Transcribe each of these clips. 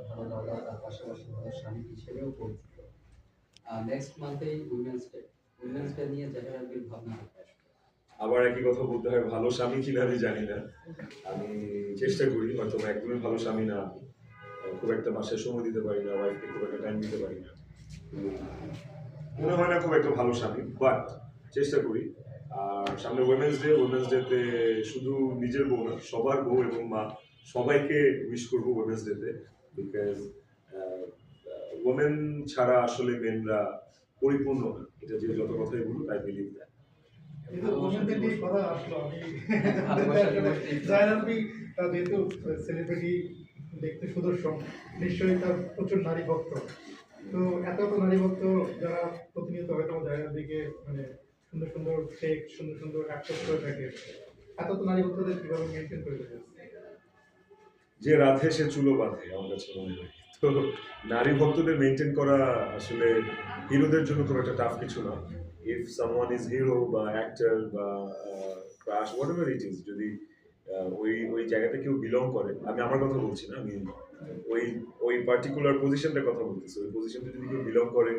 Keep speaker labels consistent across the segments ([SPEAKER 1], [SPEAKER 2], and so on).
[SPEAKER 1] ভালো দাদা, তার পাশাপাশি ভালো স্বামী হিসেবেও পরিচিত। নেক্সট মান্থেই উইমেন্স ডে নিয়ে জাহির আলভীর ভাবনা কোথায় আসবে?
[SPEAKER 2] আবার একই কথা বলতে হয়, ভালো স্বামী কিনা আমি জানি না। আমি চেষ্টা করি, হয়তো একদমই ভালো স্বামী না আমি। খুব একটা বাসায় সময় দিতে পারি না, ওয়াইফকে খুব একটা টাইম দিতে পারি না। মনে হয় না খুব একটা ভালো স্বামী, বাট চেষ্টা করি। আর সামনে উইমেন্স ডেতে শুধু নিজের বউ না, সবার বউ এবং মা সবাইকে উইশ করবো উইমেন্স ডেতে। বিকজ ওমেন ছাড়া আসলে মেনরা পরিপূর্ণ না, এটা যে যত কথাই বলুক, আই বিলিভ দ্যাট।
[SPEAKER 3] যেহেতু সেলিব্রিটি দেখতে সুদর্শন, নিশ্চয়ই তার প্রচুর নারী ভক্ত। তো এত নারী ভক্ত যারা প্রতিনিয়ত হয়তো জায়গার দিকে মানে সুন্দর সুন্দর শেখ সুন্দর সুন্দর অ্যাক্সেস করে থাকে, এত নারী ভক্তদের কিভাবে মেনটেন করে থাকে?
[SPEAKER 2] যে রাধে সে চুলো বাঁধে, আমার কাছে মনে হয়। তো নারী ভক্তদের মেনটেন করা আসলে হিরোদের জন্য খুব একটা টাফ কিছু না। ইফ সামওয়ান ইজ হিরো বা অ্যাক্টর বা crush whatever it is, যদি ওই ওই জায়গাতে কেউ বিলং করে, আমি আমার কথা বলছি না, আমি ওই ওই পার্টিকুলার পজিশনটার কথা বলতেছি। ওই পজিশনটা যদি কেউ বিলং করে,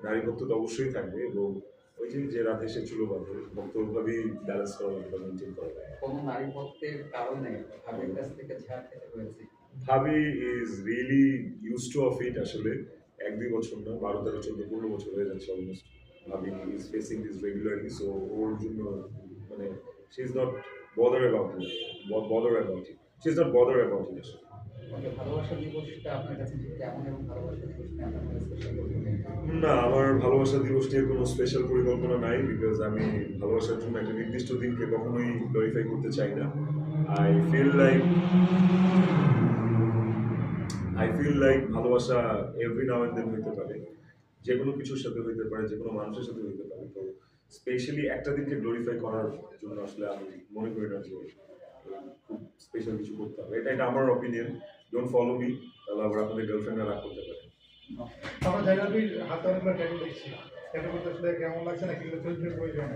[SPEAKER 2] নারী ভক্ত তো অবশ্যই থাকবে। এবং ওই যে রাধে সে চুলো বাঁধে, ভক্তভাবেই ব্যালেন্স করা বা মেনটেন করা যায়।
[SPEAKER 1] কোনো নারী ভক্তের কারণে ভাবির কাছ থেকে ঝাড় খেতে হয়েছে?
[SPEAKER 2] ভাবি is really use to of it. আসলে 1-2 বছর না, 12-13-14-15 বছর হয়ে যাচ্ছে অলমোস্ট। ভাবি is facing this regularly, so ওর জন্য মানে she is not bother about it. She is not bother about it আসলে।
[SPEAKER 1] ওকে, ভালোবাসা দিবসটা আপনার কাছে কেমন এবং ভালোবাসা দিবস নিয়ে আপনার কোনো স্পেশাল
[SPEAKER 2] না, আমার ভালোবাসা দিবস নিয়ে কোনো স্পেশাল পরিকল্পনা নাই, বিকজ আমি ভালোবাসার জন্য একটা নির্দিষ্ট দিনকে কখনোই গ্লোরিফাই করতে চাই না। আই ফিল লাইক ভালোবাসা এভরি নাও এন্ড দেন হইতে পারে, যে কোনো কিছুর সাথে হইতে পারে, যে কোনো মানুষের সাথে হইতে পারে। তো স্পেশালি একটা দিনকে গ্লোরিফাই করার জন্য আসলে আমি মনে করি না যে খুব স্পেশাল কিছু করতে হবে। এটা আমার অপিনিয়ন। ডোন্ট ফলো মি, তাহলে আবার আপনাদের গার্লফ্রেন্ডরা রাগ করতে পারে।
[SPEAKER 3] আমরা জায়গাবির হাতে অনেকবার ট্যাটু দেখছি, ট্যাটু করতে আসলে কেমন লাগছে না, কিন্তু চরিত্রের প্রয়োজন?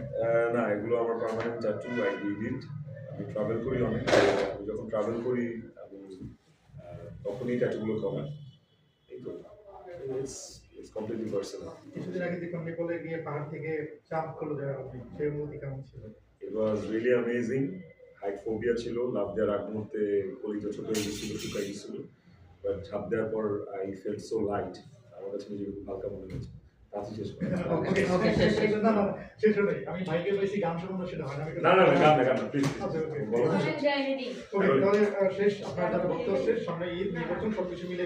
[SPEAKER 2] না, এগুলো আমার permanent tattoo. I did it. আমি ট্রাভেল করি অনেক। আমি যখন ট্রাভেল করি আমি তখনই ট্যাটুগুলো করা। এই তো, ইটস কমপ্লিটলি পার্সোনাল।
[SPEAKER 3] কিছুদিন আগে দেখলাম নেপালে গিয়ে পাহাড় থেকে চাপ করলো জায়গাবি, সেই অনুভূতি কেমন ছিল?
[SPEAKER 2] It was really amazing. Height phobia ছিল, লাফ দেওয়ার আগ মুহূর্তে কলিজা ছোট হয়ে গেছিল, শুকাই গেছিল। বাট ঝাঁপ দেওয়ার পর আই ফেল্ট সো লাইট, আমার কাছে নিজেকে খুব হালকা মনে হয়েছে। তাতে শেষ করে
[SPEAKER 3] শেষ হলে আমি মাইকে পেয়েছি, গান শোনানো সেটা হয়
[SPEAKER 2] না, গান না, প্লিজ।
[SPEAKER 3] তাহলে শেষ, আপনার যারা বক্তব্য শেষ, সামনে ঈদ নির্বাচন সবকিছু মিলে